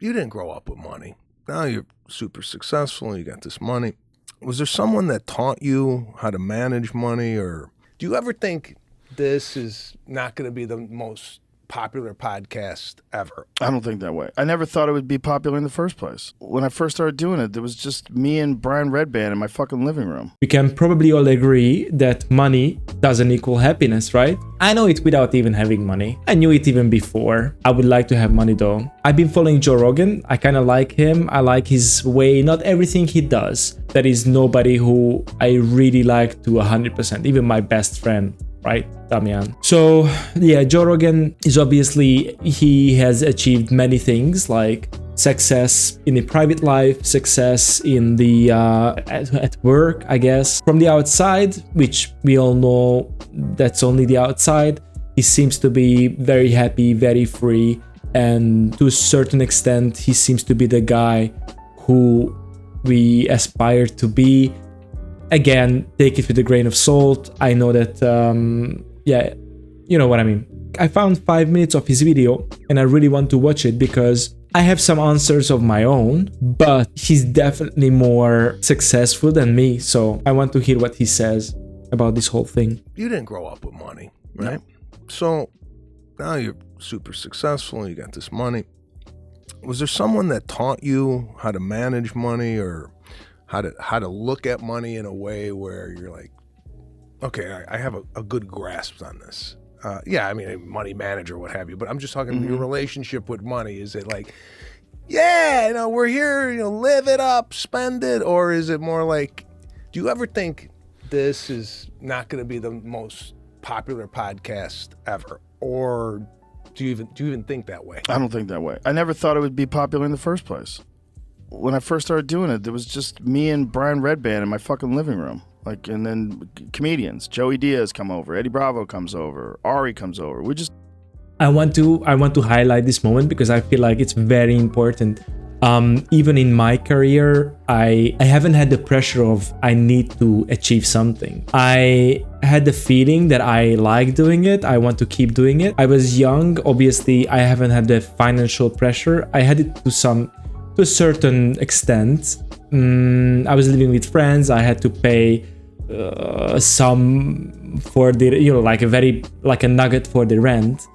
You didn't grow up with money. Now you're super successful, you got this money. Was there someone that taught you how to manage money, or do you ever think this is not going to be the most popular podcast ever? I don't think that way. I never thought it would be popular in the first place. When I first started doing it, there was just me and Brian Redband in my fucking living room. We can probably all agree that money doesn't equal happiness, right? I know it without even having money. I knew it even before. I would like to have money though. I've been following Joe Rogan. I kind of like him. I like his way, not everything he does. There is nobody who I really like to 100%, even my best friend. Right, Damian? So yeah, Joe Rogan is obviously, he has achieved many things like success in the private life, success in the at work, I guess. From the outside, which we all know that's only the outside, he seems to be very happy, very free, and to a certain extent, he seems to be the guy who we aspire to be. Again, take it with a grain of salt. I know that, yeah, you know what I mean. I found 5 minutes of his video and I really want to watch it because I have some answers of my own, but he's definitely more successful than me. So I want to hear what he says about this whole thing. You didn't grow up with money, right? No. So now you're super successful, you got this money. Was there someone that taught you how to manage money, or how to look at money in a way where you're like, okay, I have a good grasp on this? Yeah, I mean, a money manager, what have you, but I'm just talking your relationship with money. Is it like, yeah, you know, we're here, you know, live it up, spend it? Or is it more like, do you ever think this is not going to be the most popular podcast ever? Or do you even think that way? I don't think that way. I never thought it would be popular in the first place. When I first started doing it, there was just me and Brian Redband in my fucking living room. Like, and then comedians, Joey Diaz come over, Eddie Bravo comes over, Ari comes over. We just. I want to highlight this moment because I feel like it's very important. Even in my career, I haven't had the pressure of I need to achieve something. I had the feeling that I like doing it. I want to keep doing it. I was young. Obviously, I haven't had the financial pressure. I had it to a certain extent. I was living with friends. I had to pay some for the, you know, like a nugget for the rent.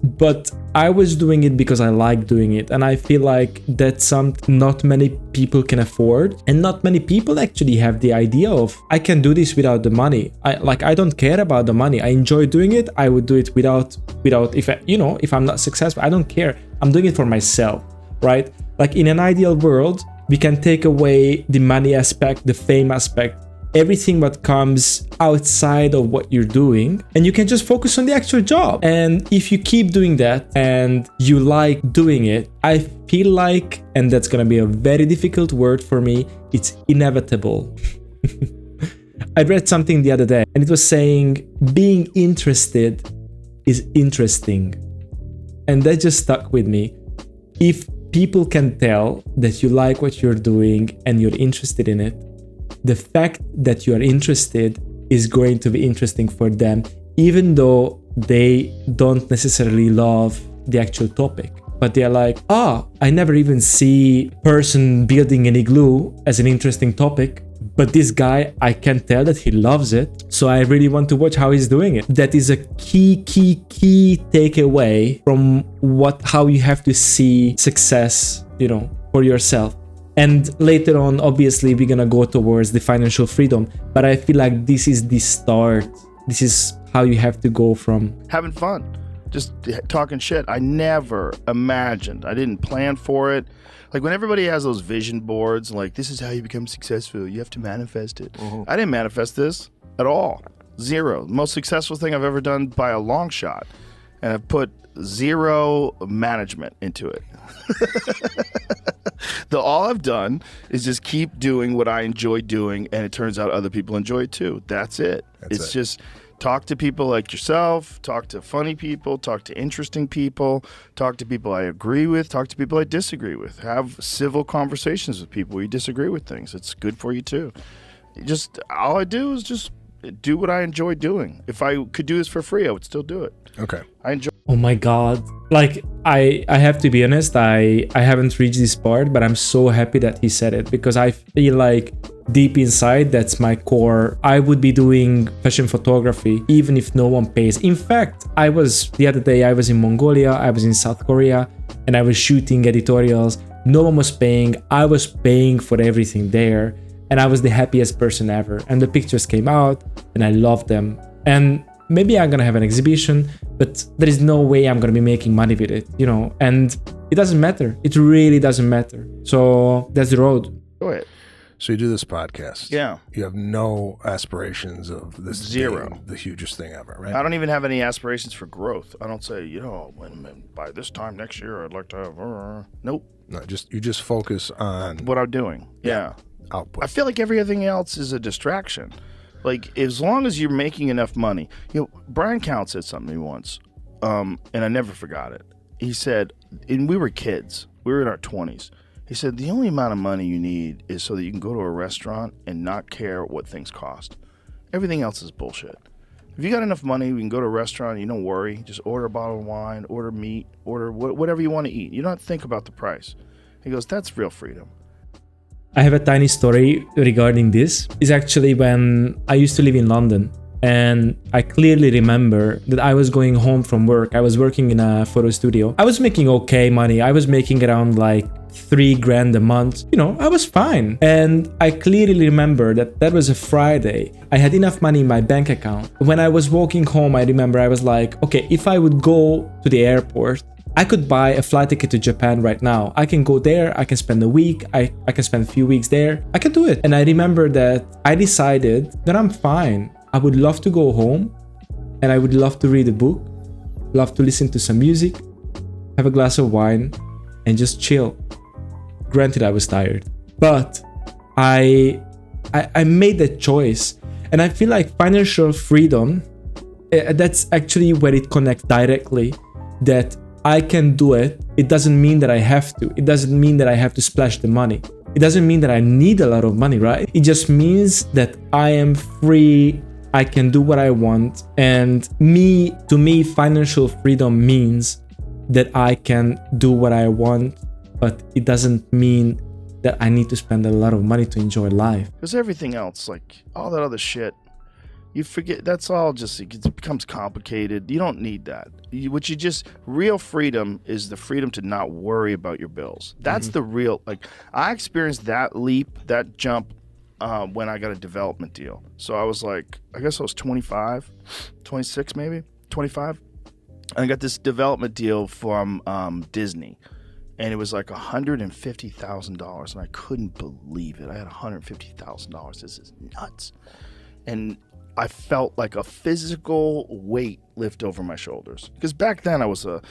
But I was doing it because I like doing it, and I feel like that's something not many people can afford, and not many people actually have the idea of, I can do this without the money. I don't care about the money. I enjoy doing it. I would do it without if I'm not successful, I don't care. I'm doing it for myself, right? Like, in an ideal world, we can take away the money aspect, the fame aspect, everything that comes outside of what you're doing, and you can just focus on the actual job. And if you keep doing that and you like doing it, I feel like, and that's gonna be a very difficult word for me, it's inevitable. I read something the other day and it was saying being interested is interesting, and that just stuck with me. If people can tell that you like what you're doing and you're interested in it, the fact that you are interested is going to be interesting for them, even though they don't necessarily love the actual topic. But they're like, I never even see person building an igloo as an interesting topic, but this guy, I can tell that he loves it, so I really want to watch how he's doing it. That is a key takeaway from how you have to see success, for yourself. And later on, obviously, we're gonna go towards the financial freedom, but I feel like this is the start. This is how you have to go from having fun, just talking shit. I never imagined, I didn't plan for it. Like, when everybody has those vision boards, like, this is how you become successful, you have to manifest it. I didn't manifest this at all. Zero. The most successful thing I've ever done by a long shot. And I've put zero management into it. All I've done is just keep doing what I enjoy doing, and it turns out other people enjoy it too. That's it. It's just talk to people like yourself, talk to funny people, talk to interesting people, talk to people I agree with, talk to people I disagree with. Have civil conversations with people where you disagree with things. It's good for you too. All I do is just do what I enjoy doing. If I could do this for free, I would still do it. Okay. I enjoy Oh my God. Like, I have to be honest, I haven't reached this part, but I'm so happy that he said it, because I feel like deep inside, that's my core. I would be doing fashion photography even if no one pays. In fact, the other day I was in Mongolia, I was in South Korea, and I was shooting editorials. No one was paying. I was paying for everything there, and I was the happiest person ever. And the pictures came out and I loved them. And maybe I'm gonna have an exhibition, but there is no way I'm gonna be making money with it, you know, and it doesn't matter. It really doesn't matter. So that's the road. Go ahead. So you do this podcast. Yeah. You have no aspirations of this Zero. being the hugest thing ever, right? I don't even have any aspirations for growth. I don't say, by this time next year, I'd like to have, nope. No, you just focus on What I'm doing. Yeah. output. I feel like everything else is a distraction. Like, as long as you're making enough money. Brian Count said something to me once, and I never forgot it. He said, and we were kids. We were in our 20s. He said, the only amount of money you need is so that you can go to a restaurant and not care what things cost. Everything else is bullshit. If you got enough money, we can go to a restaurant and you don't worry. Just order a bottle of wine, order meat, order whatever you want to eat. You don't think about the price. He goes, that's real freedom. I have a tiny story regarding this. It's actually when I used to live in London, and I clearly remember that I was going home from work. I was working in a photo studio. I was making okay money. I was making around like $3,000 a month. I was fine. And I clearly remember that was a Friday. I had enough money in my bank account. When I was walking home, I remember I was like, okay, if I would go to the airport, I could buy a flight ticket to Japan right now. I can go there, I can spend a week, I can spend a few weeks there. I can do it. And I remember that I decided that I'm fine. I would love to go home, and I would love to read a book, love to listen to some music, have a glass of wine, and just chill. Granted, I was tired, but I made that choice. And I feel like financial freedom, that's actually where it connects directly, that I can do it. It doesn't mean that I have to. It doesn't mean that I have to splash the money. It doesn't mean that I need a lot of money, right? It just means that I am free. I can do what I want. And to me, financial freedom means that I can do what I want, but it doesn't mean that I need to spend a lot of money to enjoy life. Because everything else, like all that other shit, you forget. That's all just, it becomes complicated. You don't need that. Real freedom is the freedom to not worry about your bills. That's the real, I experienced that leap, that jump when I got a development deal. So I was like, I guess I was 25, 26 maybe, 25. I got this development deal from Disney. And it was like $150,000, and I couldn't believe it. I had $150,000. This is nuts. And I felt like a physical weight lift over my shoulders. Because back then I was a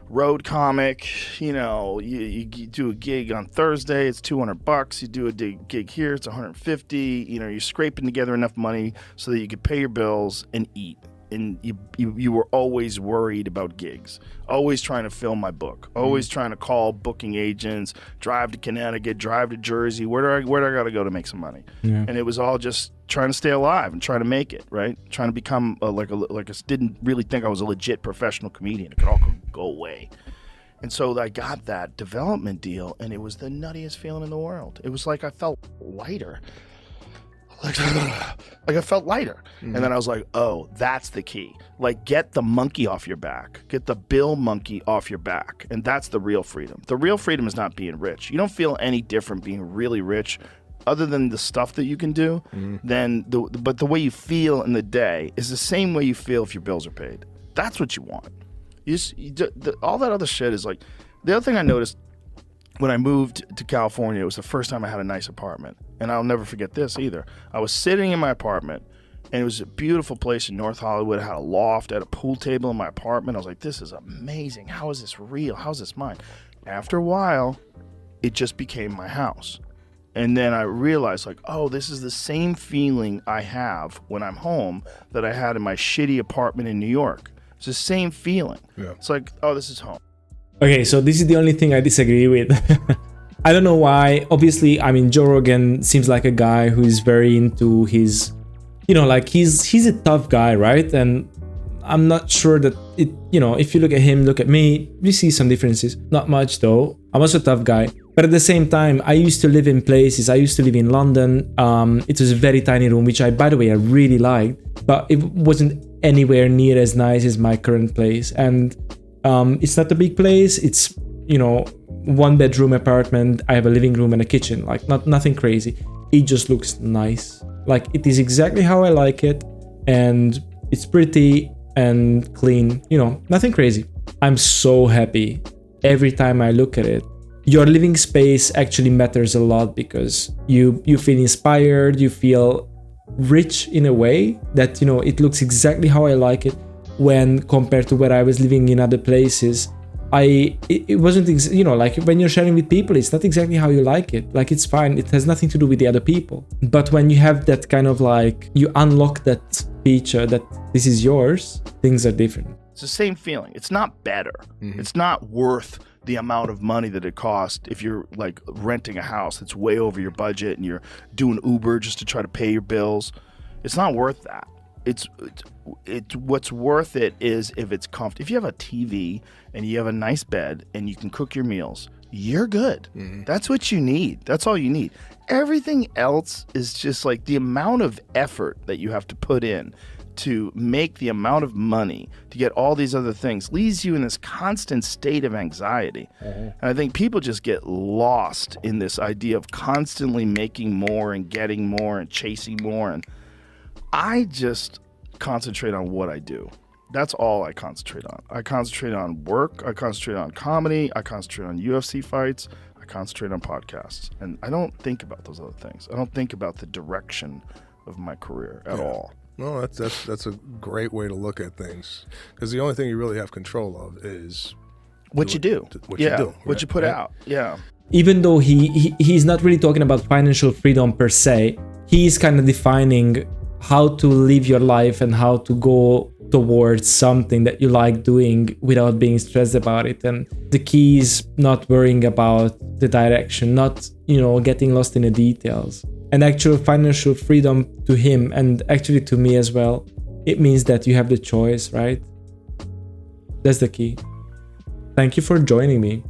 road comic. You do a gig on Thursday, it's $200. You do a gig here, it's $150. You're scraping together enough money so that you could pay your bills and eat. And you were always worried about gigs, always trying to fill my book, always trying to call booking agents, drive to Connecticut, drive to Jersey. Where do I got to go to make some money? Yeah. And it was all just trying to stay alive and trying to make it, right? Trying to become I didn't really think I was a legit professional comedian. It could all go away. And so I got that development deal, and it was the nuttiest feeling in the world. It was like I felt lighter. Like I felt lighter. And then I was like, oh, that's the key. Get the monkey off your back. Get the bill monkey off your back. And that's the real freedom. The real freedom is not being rich. You don't feel any different being really rich other than the stuff that you can do. But the way you feel in the day is the same way you feel if your bills are paid. That's what you want. All that other shit is like, the other thing I noticed when I moved to California, it was the first time I had a nice apartment. And I'll never forget this either. I was sitting in my apartment, and it was a beautiful place in North Hollywood. I had a loft, I had a pool table in my apartment. I was like, this is amazing. How is this real? How is this mine? After a while, it just became my house. And then I realized, this is the same feeling I have when I'm home that I had in my shitty apartment in New York. It's the same feeling. Yeah. It's like, oh, this is home. Okay, so this is the only thing I disagree with. I don't know why. Obviously, Joe Rogan seems like a guy who is very into his, he's a tough guy, right? And I'm not sure that it, if you look at him, look at me, you see some differences. Not much though. I'm also a tough guy. But at the same time, I used to live in places. I used to live in London. It was a very tiny room, which by the way, I really liked. But it wasn't anywhere near as nice as my current place. And it's not a big place. It's, 1-bedroom apartment. I have a living room and a kitchen. Like nothing crazy. It just looks nice. Like it is exactly how I like it. And it's pretty and clean. Nothing crazy. I'm so happy every time I look at it. Your living space actually matters a lot because you feel inspired, you feel rich in a way that, it looks exactly how I like it. When compared to where I was living in other places, it wasn't, like when you're sharing with people, it's not exactly how you like it. Like it's fine. It has nothing to do with the other people. But when you have that kind of like, you unlock that feature that this is yours, things are different. It's the same feeling. It's not better. Mm-hmm. It's not worth the amount of money that it costs if you're like renting a house that's way over your budget and you're doing Uber just to try to pay your bills. It's not worth that. It's what's worth it is if it's comfortable. If you have a TV and you have a nice bed and you can cook your meals, you're good. Mm-hmm. That's what you need. That's all you need. Everything else is just like the amount of effort that you have to put in to make the amount of money to get all these other things leaves you in this constant state of anxiety. Mm-hmm. And I think people just get lost in this idea of constantly making more and getting more and chasing more. And I just concentrate on what I do. That's all I concentrate on. I concentrate on work. I concentrate on comedy. I concentrate on UFC fights. I concentrate on podcasts. And I don't think about those other things. I don't think about the direction of my career at all. No, that's a great way to look at things, because the only thing you really have control of is what you do. What you do. What you put out. Yeah. Even though he's not really talking about financial freedom per se, he's kind of defining how to live your life and how to go towards something that you like doing without being stressed about it. And the key is not worrying about the direction, not, getting lost in the details. And actual financial freedom to him, and actually to me as well, it means that you have the choice, right? That's the key. Thank you for joining me.